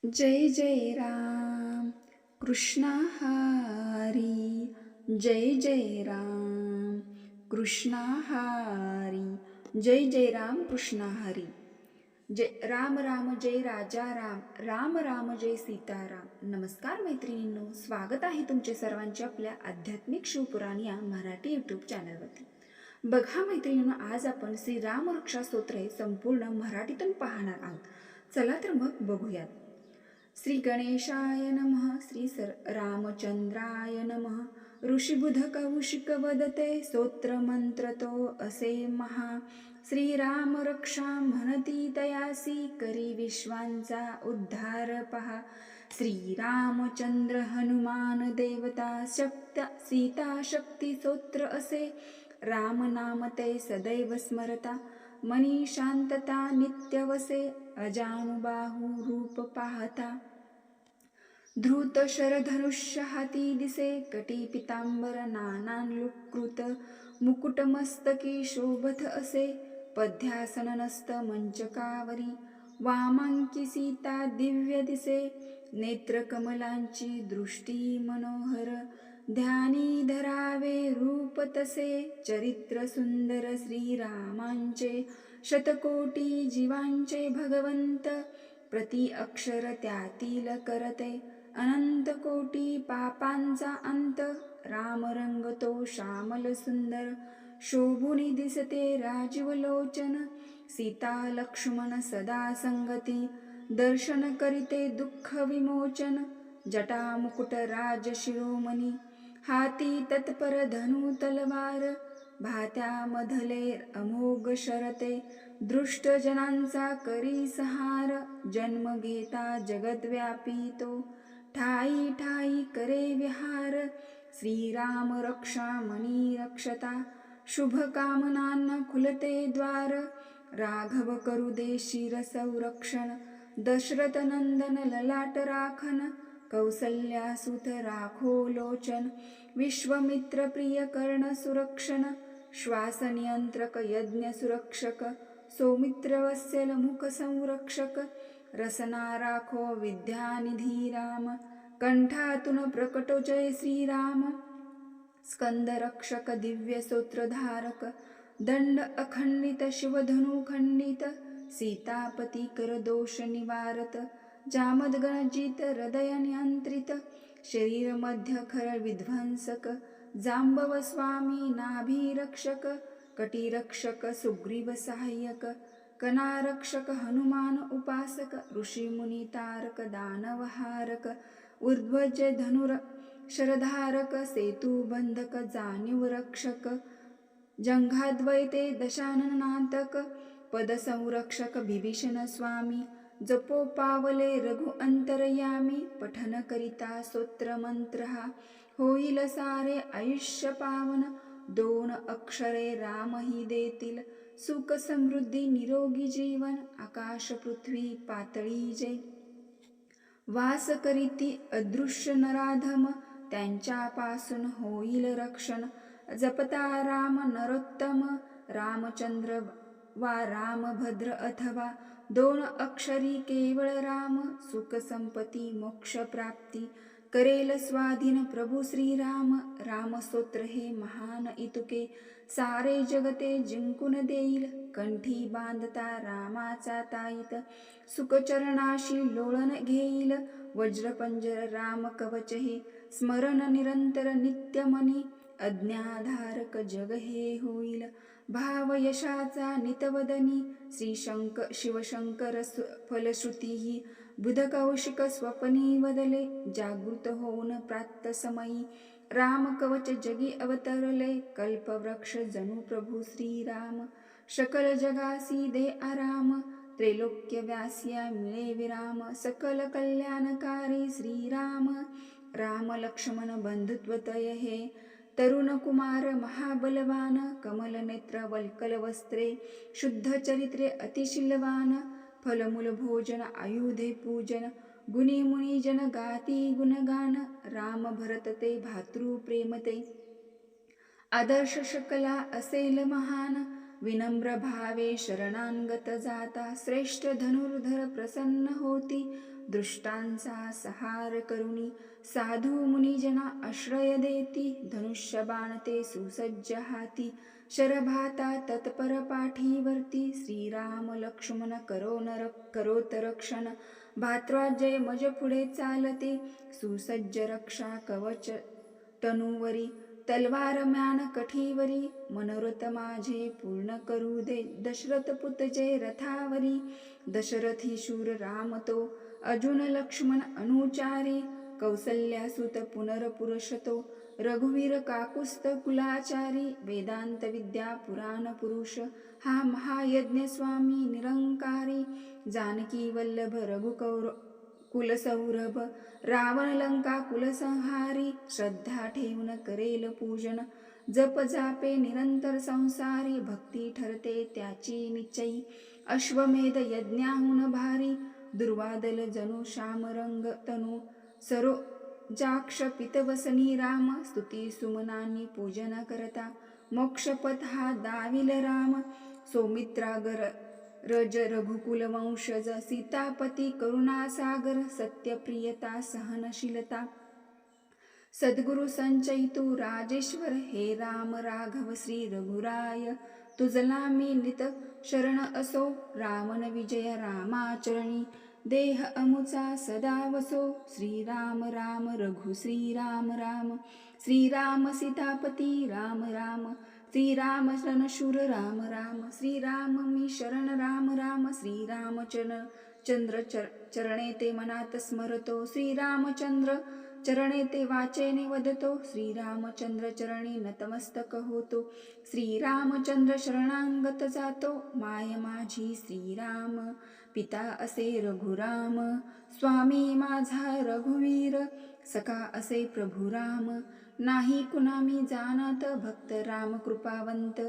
जय जय राम कृष्णा हरी. जय जय राम कृष्णा हरी. जय जय राम कृष्णा हरी. जय राम राम जय राजा राम, राम राम जय सीताराम. नमस्कार मैत्रिणींनो, स्वागत आहे तुमचे सर्वांचे आपल्या आध्यात्मिक शिवपुराण या मराठी यूट्यूब चॅनलवरती. बघा मैत्रिणींनो, आज आपण श्री राम रक्षा स्तोत्र हे संपूर्ण मराठीतून पाहणार आहोत. चला तर मग बघूयात. श्री गणेशाय नमः. श्री रामचंद्राय नमः. ऋषिबुध कौशिक वदते स्तोत्र मंत्र तो असे महा. श्रीराम रक्षा म्हणती तयासी, करी विश्वांचा उद्धार पहा. श्रीरामचंद्र हनुमान देवता, शक्त सीता शक्ती स्तोत्र असे. राम नाम ते सदैव स्मरता, मनी शांतता नित्य वसे. अजानुबाहू रूप पाहता, धृत शरधनुष्य हाती दिसे. कटी पितांबर नानालुकृत, मुकुट मस्तकी शोभत असे. पद्यासन नस्त मंचकावरी, वामांकी सीता दिव्य दिसे. नेत्र कमलांची दृष्टी मनोहर, ध्यानी धरावे रूप तसे. चरित्र सुंदर श्रीरामांचे, शतकोटी जीवांचे भगवंत. प्रति अक्षर त्यातील करते, अनंत कोटी पापांचा अंत. राम रंग तो श्यामल सुंदर, शोभुनी दिसते राजीव लोचन. सीता लक्ष्मण सदा संगती, दर्शन करिते दुःख विमोचन. जटा मुकुट राज शिरोमणी, हाती तत्पर धनु तलवार. भात्यामधले अमोघ शरते, दृष्ट जनांचा करी संहार. जन्म घेता जगद्व्यापी तो, ठाई ठाई करे विहार. श्रीराम रक्षा मनी रक्षता, शुभ कामनांना खुलते द्वार. राघव करू दे शिर संरक्षण, दशरथ नंदन ललाट राखन. कौसल्या सुत राखो लोचन, विश्वमित्र प्रिय कर्ण सुरक्षण. श्वास नियंत्रक यज्ञ सुरक्षक, सौमित्र वत्सल मुख संरक्षक. रसना राखो विद्यानिधी राम, कंठातून प्रकटो जय श्रीराम. स्कंद रक्षक दिव्य स्तोत्रधारक, दंड अखंडित शिवधनु खंडित. सीतापती कर दोष निवारत, जामद गणजित हृदय नियंत्रित. शरीर मध्य खर विध्वंसक, जांबव स्वामी नाभी रक्षक. कटी रक्षक सुग्रीव सहाय्यक, कनारक्षक हनुमान उपासक. ऋषी मुनी तारक दानवहारक, ऊर्ध्वज धनुर शरधारक. सेतु बंधक जाणीव रक्षक, जंघाद्वैते दशानन नाटक. पद संरक्षक विभीषण स्वामी, जपो पावले रघु अंतरयामी. पठन करिता स्तोत्र मंत्र हा, होईल सारे आयुष्य पावन. 2 अक्षरे राम ही देतील, सुख समृद्धी निरोगी जीवन. आकाश पृथ्वी पातळी जे, वास करीती अदृश्य नराधम. त्यांच्यापासून होईल रक्षण, जपता राम नरोत्तम. रामचंद्र वा रामभद्र अथवा, 2 अक्षरी केवळ राम. सुख संपत्ती मोक्ष प्राप्ती, करेल स्वाधीन प्रभू श्रीराम. रामस्तोत्र हे महान इतुके, सारे जगते जिंकून देईल. कंठी बांधता रामाचा ताईत, सुखचरणाशी लोळण घेईल. वज्रपंजर राम कवच हे, स्मरण निरंतर नित्यमनी. अज्ञाधारक जग हे होईल, भाव यशाचा नितवदनी. शिवशंकर फलश्रुती ही, बुध कौशिक स्वपनी वदले. जागृत होऊन प्रात समयी, राम कवच जगी अवतरले. कल्पवृक्ष जणू प्रभू श्रीराम, सकल जगासी दे आराम. त्रैलोक्य व्यासिया मिळे विराम, सकल कल्याणकारी श्रीराम. राम लक्ष्मण बंधुत्व तय हे, तरुण कुमार महाबलवान. कमल नेत्र वल्कल वस्त्रे, शुद्ध चरित्रे अतिशीलवान. फलमूल भोजन आयुधे पूजन, गुणी मुनी जन गाती गुणगान. राम भरत ते भातृ प्रेमते, आदर्श शकला असेल महान. विनम्र भावे शरणांगत जाता, श्रेष्ठ धनुर्धर प्रसन्न होती. दृष्टांचा सहार करुणी साधू मुनिजना आश्रय देती धनुष्य बाण ते सुसज्ज हाती शरभाता तत्पर पाठीवरती श्रीराम लक्ष्मण करोत रक्षण भात्राजय मज पुढे चालते सुसज्ज रक्षा कवच तनुवरी तलवार म्यान कठीवरी मनोरथ माझे पूर्ण करू दे दशरथ पुत जय रथावरी दशरथी शूर राम तो अर्जुन लक्ष्मण अनुचारी कौसल्यासुत पुनरपुरुषतो रघुवीर काकुस्त कुलाचारी वेदांत विद्या पुराण पुरुष हा महायज्ञ स्वामी निरंकारी जानकी वल्लभ रघुकौर कुलसौरभ रावण लंका कुलसंहारी श्रद्धा ठेवून करेल पूजन जप जापे निरंतर संसारी भक्ती ठरते त्याची निश्चयी अश्वमेध यज्ञाहून भारी दुर्वादल जनु श्यामरंग तनु सरो जाक्ष पितवसनी राम स्तुती सुमनांनी पूजन करता मोक्षपथ हा दाविल राम सौमित्रागर रज रघुकुल वंशज सीतापती करुणासागर सत्यप्रियता सहनशीलता सद्गुरु संचयितु राजेश्वर हे राम राघव श्री रघुराय तुझला मी नित शरण असो रावण विजय रामाचरणी देह अमुचा सदा वसो श्रीराम राम रघु श्रीराम राम श्रीराम सीतापती राम राम श्रीराम शरणशूर राम राम श्रीराम मी शरण राम राम श्रीरामचंद्र चरणे ते मनात स्मरतो श्रीरामचंद्र चरणे ते वाचेने वदतो श्रीरामचंद्र चरणी नतमस्तक होतो श्रीरामचंद्र शरणांगत जातो माय माझी श्रीराम पिता असे रघुराम स्वामी माझा रघुवीर सखा असे प्रभुराम नाही कुणा मी जाणत भक्त राम कृपावंत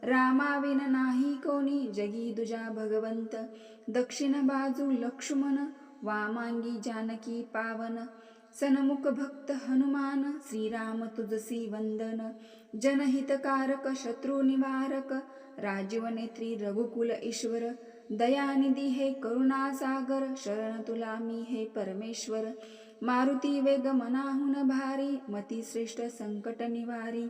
रामाविन नाही कोणी जगी दुजा भगवंत दक्षिण बाजू लक्ष्मण वामांगी जानकी पावन सनमुख भक्त हनुमान श्रीराम तुझसी वंदन जनहितकारक शत्रु निवारक राजीव नेत्री रघुकुल ईश्वर दयानिधी हे करुणासागर शरण तुला मी हे परमेश्वर मारुती वेग मनाहून भारी मती श्रेष्ठ संकट निवारी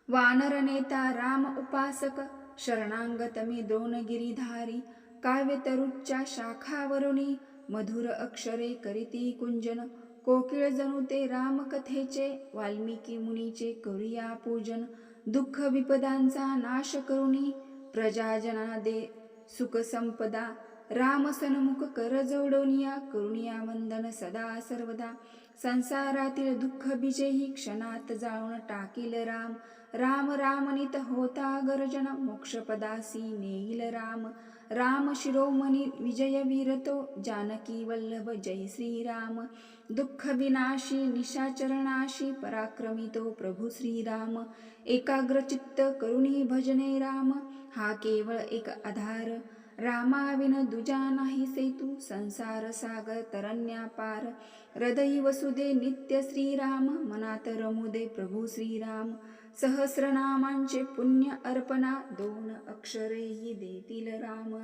वानर नेता राम उपासक शरणांगत मी द्रोणगिरीधारी काव्य तरुच्या शाखावरुणी मधुर अक्षरे करीती कुंजन कोकिळ जणू ते राम कथेचे वाल्मिकी मुनीचे करूया पूजन दुःख विपदांचा नाश करुणी प्रजाजना दे सुख संपदा राम सन्मुख कर जोडोनिया करुणिया वंदन सदा सर्वदा संसारातील दुःख बीजेही क्षणात जाळून टाकील राम राम रामनित होता गर्जन मोक्षपदासी नेईल राम राम शिरोमणी विजय वीरतो जानकी वल्लभ जय श्रीराम दुःख विनाशी निशाचरणाशी पराक्रमितो प्रभू श्रीराम एकाग्रचित्त करुणी भजने राम हा केवळ एक आधार रामाविन दुजा नाही सेतू संसार सागर तरण्या पार हृदयी वसुदे नित्य श्रीराम मनात रमुदे प्रभू श्रीराम सहस्रनामांचे पुण्य अर्पणा दोन अक्षरेही देतील राम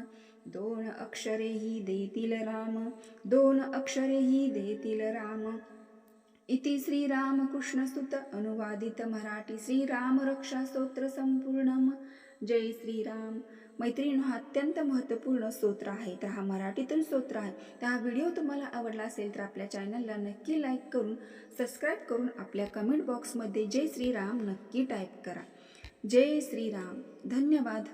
दोन अक्षरेही देतील राम दोन अक्षरेही देतील राम इति श्रीरामकृष्णसुत अनुवादित मराठी श्रीराम रक्षा स्तोत्र संपूर्णम जय श्रीराम मैत्रिणींनो हा अत्यंत महत्त्वपूर्ण स्तोत्र आहे तर हा मराठीतून स्तोत्र आहे तर हा व्हिडिओ तुम्हाला आवडला असेल तर आपल्या चॅनलला नक्की लाईक करून सबस्क्राईब करून आपल्या कमेंट बॉक्समध्ये जय श्रीराम नक्की टाईप करा जय श्रीराम धन्यवाद